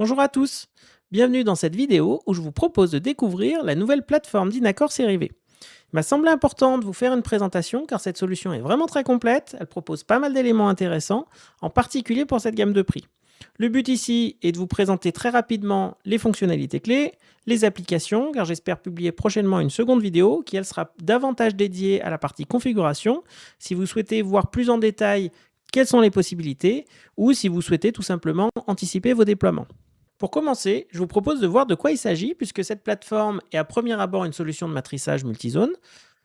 Bonjour à tous, bienvenue dans cette vidéo où je vous propose de découvrir la nouvelle plateforme d'Inaccord Série V. Il m'a semblé important de vous faire une présentation car cette solution est vraiment très complète, elle propose pas mal d'éléments intéressants, en particulier pour cette gamme de prix. Le but ici est de vous présenter très rapidement les fonctionnalités clés, les applications, car j'espère publier prochainement une seconde vidéo qui elle sera davantage dédiée à la partie configuration, si vous souhaitez voir plus en détail quelles sont les possibilités, ou si vous souhaitez tout simplement anticiper vos déploiements. Pour commencer, je vous propose de voir de quoi il s'agit, puisque cette plateforme est à premier abord une solution de matrissage multizone,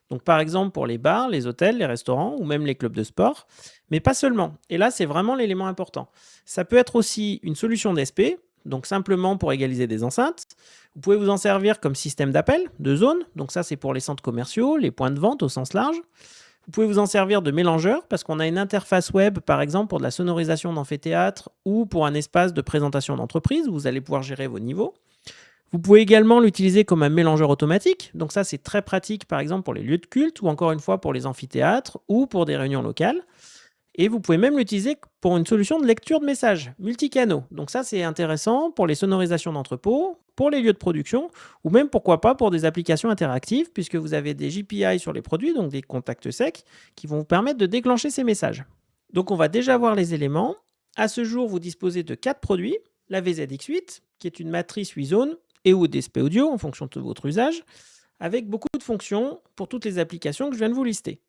donc par exemple pour les bars, les hôtels, les restaurants ou même les clubs de sport, mais pas seulement. Et là, c'est vraiment l'élément important. Ça peut être aussi une solution d'SP, donc simplement pour égaliser des enceintes. Vous pouvez vous en servir comme système d'appel, de zone, donc ça c'est pour les centres commerciaux, les points de vente au sens large. Vous pouvez vous en servir de mélangeur parce qu'on a une interface web, par exemple, pour de la sonorisation d'amphithéâtre ou pour un espace de présentation d'entreprise où vous allez pouvoir gérer vos niveaux. Vous pouvez également l'utiliser comme un mélangeur automatique. Donc ça, c'est très pratique, par exemple, pour les lieux de culte ou encore une fois pour les amphithéâtres ou pour des réunions locales. Et vous pouvez même l'utiliser pour une solution de lecture de messages multicanaux. Donc ça, c'est intéressant pour les sonorisations d'entrepôt, pour les lieux de production, ou même pourquoi pas pour des applications interactives, puisque vous avez des JPI sur les produits, donc des contacts secs, qui vont vous permettre de déclencher ces messages. Donc on va déjà voir les éléments. À ce jour, vous disposez de 4 produits. La VZX8, qui est une matrice 8 zones, et ou DSP Audio, en fonction de votre usage, avec beaucoup de fonctions pour toutes les applications que je viens de vous lister.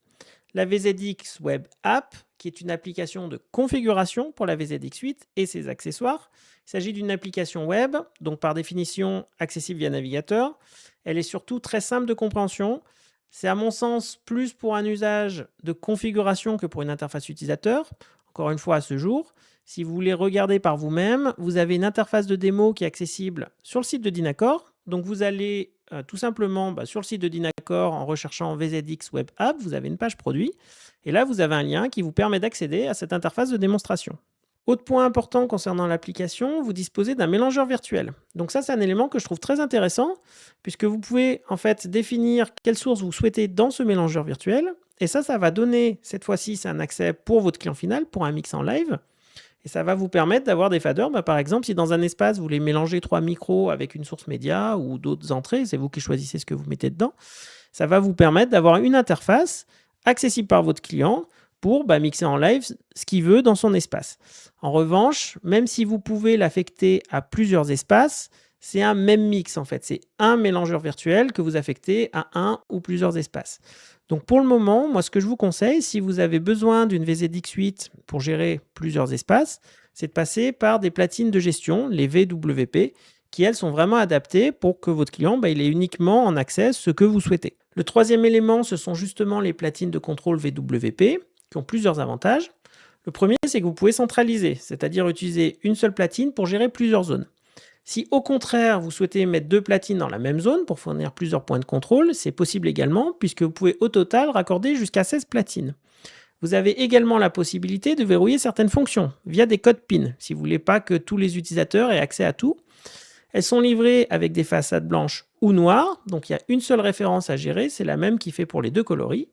La VZX Web App, qui est une application de configuration pour la VZX8 et ses accessoires. Il s'agit d'une application web, donc par définition accessible via navigateur. Elle est surtout très simple de compréhension. C'est à mon sens plus pour un usage de configuration que pour une interface utilisateur. Encore une fois à ce jour, si vous voulez regarder par vous-même, vous avez une interface de démo qui est accessible sur le site de Dynacor. Donc vous allez tout simplement sur le site de Dynacor en recherchant VZX Web App, vous avez une page produit. Et là, vous avez un lien qui vous permet d'accéder à cette interface de démonstration. Autre point important concernant l'application, vous disposez d'un mélangeur virtuel. Donc ça, c'est un élément que je trouve très intéressant, puisque vous pouvez en fait définir quelle source vous souhaitez dans ce mélangeur virtuel. Et ça va donner, cette fois-ci, c'est un accès pour votre client final, pour un mix en live. Et ça va vous permettre d'avoir des faders. Par exemple, si dans un espace, vous voulez mélanger 3 micros avec une source média ou d'autres entrées, c'est vous qui choisissez ce que vous mettez dedans, ça va vous permettre d'avoir une interface accessible par votre client pour mixer en live ce qu'il veut dans son espace. En revanche, même si vous pouvez l'affecter à plusieurs espaces, c'est un même mix en fait. C'est un mélangeur virtuel que vous affectez à un ou plusieurs espaces. Donc pour le moment, moi ce que je vous conseille, si vous avez besoin d'une VZX8 pour gérer plusieurs espaces, c'est de passer par des platines de gestion, les VWP, qui elles sont vraiment adaptées pour que votre client il ait uniquement en accès ce que vous souhaitez. Le troisième élément, ce sont justement les platines de contrôle VWP, qui ont plusieurs avantages. Le premier, c'est que vous pouvez centraliser, c'est-à-dire utiliser une seule platine pour gérer plusieurs zones. Si au contraire, vous souhaitez mettre 2 platines dans la même zone pour fournir plusieurs points de contrôle, c'est possible également, puisque vous pouvez au total raccorder jusqu'à 16 platines. Vous avez également la possibilité de verrouiller certaines fonctions via des codes PIN, si vous ne voulez pas que tous les utilisateurs aient accès à tout. Elles sont livrées avec des façades blanches ou noires, donc il y a une seule référence à gérer, c'est la même qui fait pour les 2 coloris.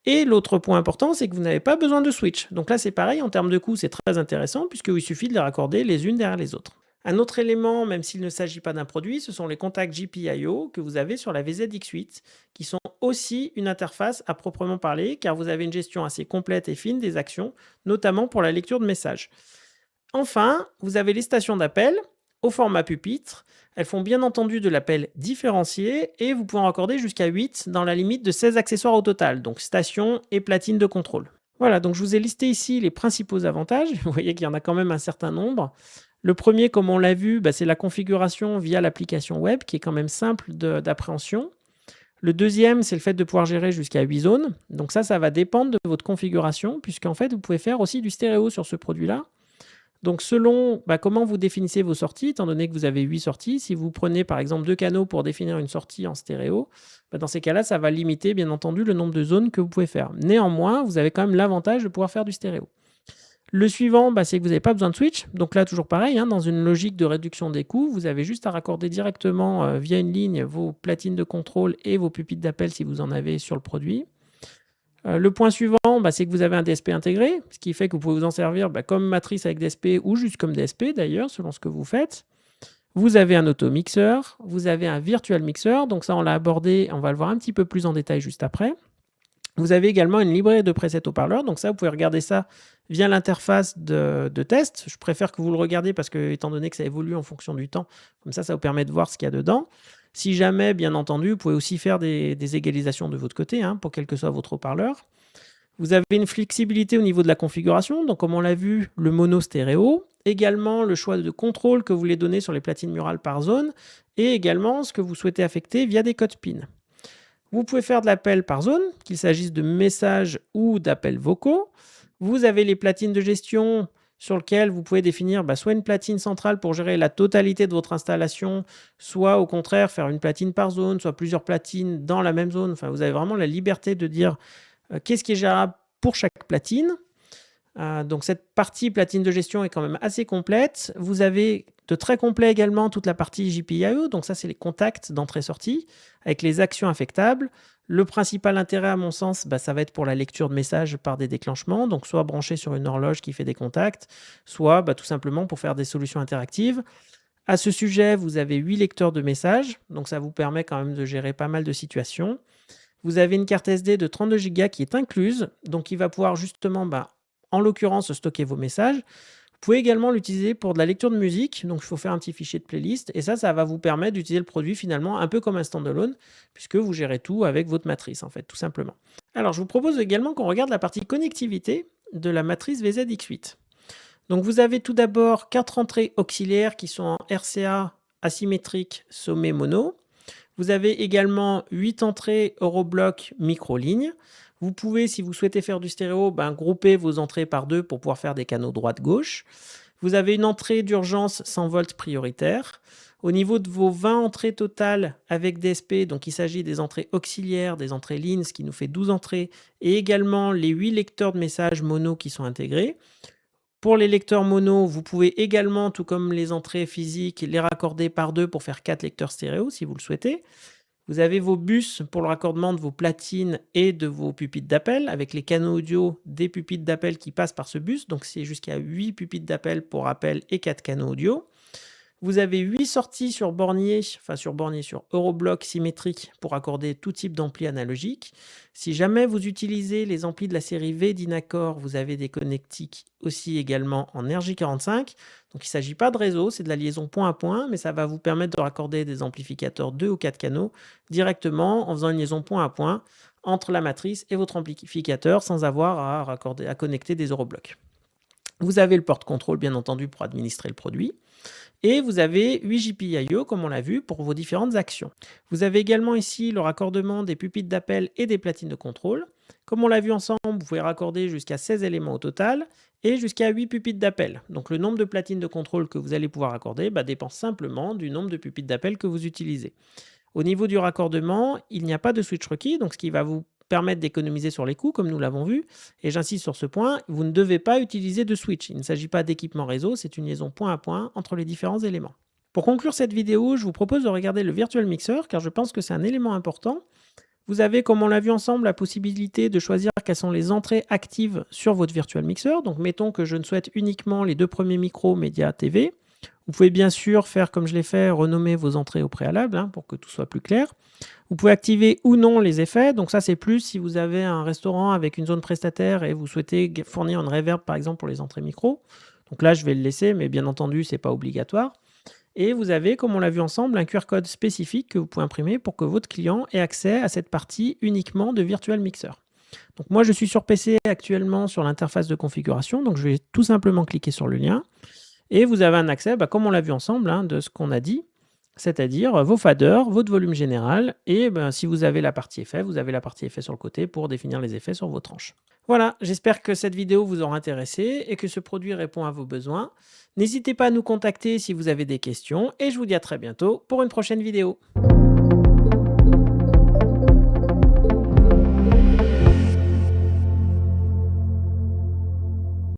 Et l'autre point important, c'est que vous n'avez pas besoin de switch. Donc là, c'est pareil, en termes de coût, c'est très intéressant, puisqu'il suffit de les raccorder les unes derrière les autres. Un autre élément, même s'il ne s'agit pas d'un produit, ce sont les contacts GPIO que vous avez sur la VZX8, qui sont aussi une interface à proprement parler, car vous avez une gestion assez complète et fine des actions, notamment pour la lecture de messages. Enfin, vous avez les stations d'appel au format pupitre. Elles font bien entendu de l'appel différencié et vous pouvez en raccorder jusqu'à 8 dans la limite de 16 accessoires au total, donc stations et platines de contrôle. Voilà, donc je vous ai listé ici les principaux avantages. Vous voyez qu'il y en a quand même un certain nombre. Le premier, comme on l'a vu, c'est la configuration via l'application web qui est quand même simple d'appréhension. Le deuxième, c'est le fait de pouvoir gérer jusqu'à 8 zones. Donc ça va dépendre de votre configuration puisqu'en fait, vous pouvez faire aussi du stéréo sur ce produit-là. Donc selon comment vous définissez vos sorties, étant donné que vous avez 8 sorties, si vous prenez par exemple 2 canaux pour définir une sortie en stéréo, dans ces cas-là, ça va limiter bien entendu le nombre de zones que vous pouvez faire. Néanmoins, vous avez quand même l'avantage de pouvoir faire du stéréo. Le suivant, c'est que vous n'avez pas besoin de switch. Donc là, toujours pareil, dans une logique de réduction des coûts, vous avez juste à raccorder directement via une ligne vos platines de contrôle et vos pupitres d'appel si vous en avez sur le produit. Le point suivant, c'est que vous avez un DSP intégré, ce qui fait que vous pouvez vous en servir comme matrice avec DSP ou juste comme DSP d'ailleurs, selon ce que vous faites. Vous avez un auto-mixeur, vous avez un virtual mixer, donc ça on l'a abordé, on va le voir un petit peu plus en détail juste après. Vous avez également une librairie de presets haut-parleurs, donc ça vous pouvez regarder ça via l'interface de test. Je préfère que vous le regardiez parce que, étant donné que ça évolue en fonction du temps, comme ça vous permet de voir ce qu'il y a dedans. Si jamais, bien entendu, vous pouvez aussi faire des égalisations de votre côté, hein, pour quel que soit votre haut-parleur. Vous avez une flexibilité au niveau de la configuration, donc comme on l'a vu, le mono stéréo, également le choix de contrôle que vous voulez donner sur les platines murales par zone, et également ce que vous souhaitez affecter via des codes PIN. Vous pouvez faire de l'appel par zone, qu'il s'agisse de messages ou d'appels vocaux. Vous avez les platines de gestion sur lesquelles vous pouvez définir soit une platine centrale pour gérer la totalité de votre installation, soit au contraire faire une platine par zone, soit plusieurs platines dans la même zone. Enfin, vous avez vraiment la liberté de dire qu'est-ce qui est gérable pour chaque platine. Donc cette partie platine de gestion est quand même assez complète. Vous avez de très complet également toute la partie GPIO, donc ça c'est les contacts d'entrée-sortie avec les actions affectables. Le principal intérêt à mon sens, ça va être pour la lecture de messages par des déclenchements, donc soit branché sur une horloge qui fait des contacts, soit tout simplement pour faire des solutions interactives. À ce sujet, vous avez 8 lecteurs de messages, donc ça vous permet quand même de gérer pas mal de situations. Vous avez une carte SD de 32 Go qui est incluse, donc il va pouvoir justement, en l'occurrence, stocker vos messages. Vous pouvez également l'utiliser pour de la lecture de musique, donc il faut faire un petit fichier de playlist, et ça va vous permettre d'utiliser le produit finalement un peu comme un standalone, puisque vous gérez tout avec votre matrice, en fait, tout simplement. Alors, je vous propose également qu'on regarde la partie connectivité de la matrice VZX8. Donc, vous avez tout d'abord 4 entrées auxiliaires qui sont en RCA asymétrique sommet mono. Vous avez également 8 entrées Euroblock micro-ligne. Vous pouvez, si vous souhaitez faire du stéréo, grouper vos entrées par 2 pour pouvoir faire des canaux droite-gauche. Vous avez une entrée d'urgence 100 volts prioritaire. Au niveau de vos 20 entrées totales avec DSP, donc il s'agit des entrées auxiliaires, des entrées lignes, ce qui nous fait 12 entrées, et également les 8 lecteurs de messages mono qui sont intégrés. Pour les lecteurs mono, vous pouvez également, tout comme les entrées physiques, les raccorder par 2 pour faire 4 lecteurs stéréo si vous le souhaitez. Vous avez vos bus pour le raccordement de vos platines et de vos pupitres d'appel avec les canaux audio des pupitres d'appel qui passent par ce bus. Donc c'est jusqu'à 8 pupitres d'appel pour appel et 4 canaux audio. Vous avez 8 sorties sur bornier, sur Euroblock symétrique pour accorder tout type d'ampli analogique. Si jamais vous utilisez les amplis de la série V d'Inacor, vous avez des connectiques aussi également en RJ45. Donc il ne s'agit pas de réseau, c'est de la liaison point à point, mais ça va vous permettre de raccorder des amplificateurs 2 ou 4 canaux directement en faisant une liaison point à point entre la matrice et votre amplificateur sans avoir à connecter des Euroblocs. Vous avez le porte-contrôle bien entendu pour administrer le produit. Et vous avez 8 GPIO, comme on l'a vu, pour vos différentes actions. Vous avez également ici le raccordement des pupitres d'appel et des platines de contrôle. Comme on l'a vu ensemble, vous pouvez raccorder jusqu'à 16 éléments au total et jusqu'à 8 pupitres d'appel. Donc le nombre de platines de contrôle que vous allez pouvoir raccorder dépend simplement du nombre de pupitres d'appel que vous utilisez. Au niveau du raccordement, il n'y a pas de switch requis, donc ce qui va vous permettre d'économiser sur les coûts, comme nous l'avons vu. Et j'insiste sur ce point, vous ne devez pas utiliser de switch. Il ne s'agit pas d'équipement réseau, c'est une liaison point à point entre les différents éléments. Pour conclure cette vidéo, je vous propose de regarder le Virtual Mixer, car je pense que c'est un élément important. Vous avez, comme on l'a vu ensemble, la possibilité de choisir quelles sont les entrées actives sur votre Virtual Mixer. Donc mettons que je ne souhaite uniquement les 2 premiers micros média TV. Vous pouvez bien sûr faire comme je l'ai fait, renommer vos entrées au préalable pour que tout soit plus clair. Vous pouvez activer ou non les effets. Donc ça, c'est plus si vous avez un restaurant avec une zone prestataire et vous souhaitez fournir une reverb, par exemple, pour les entrées micro. Donc là, je vais le laisser, mais bien entendu, ce n'est pas obligatoire. Et vous avez, comme on l'a vu ensemble, un QR code spécifique que vous pouvez imprimer pour que votre client ait accès à cette partie uniquement de Virtual Mixer. Donc moi, je suis sur PC actuellement sur l'interface de configuration. Donc je vais tout simplement cliquer sur le lien. Et vous avez un accès, comme on l'a vu ensemble, de ce qu'on a dit, c'est-à-dire vos faders, votre volume général, et si vous avez la partie effet, vous avez la partie effet sur le côté pour définir les effets sur vos tranches. Voilà, j'espère que cette vidéo vous aura intéressé et que ce produit répond à vos besoins. N'hésitez pas à nous contacter si vous avez des questions, et je vous dis à très bientôt pour une prochaine vidéo.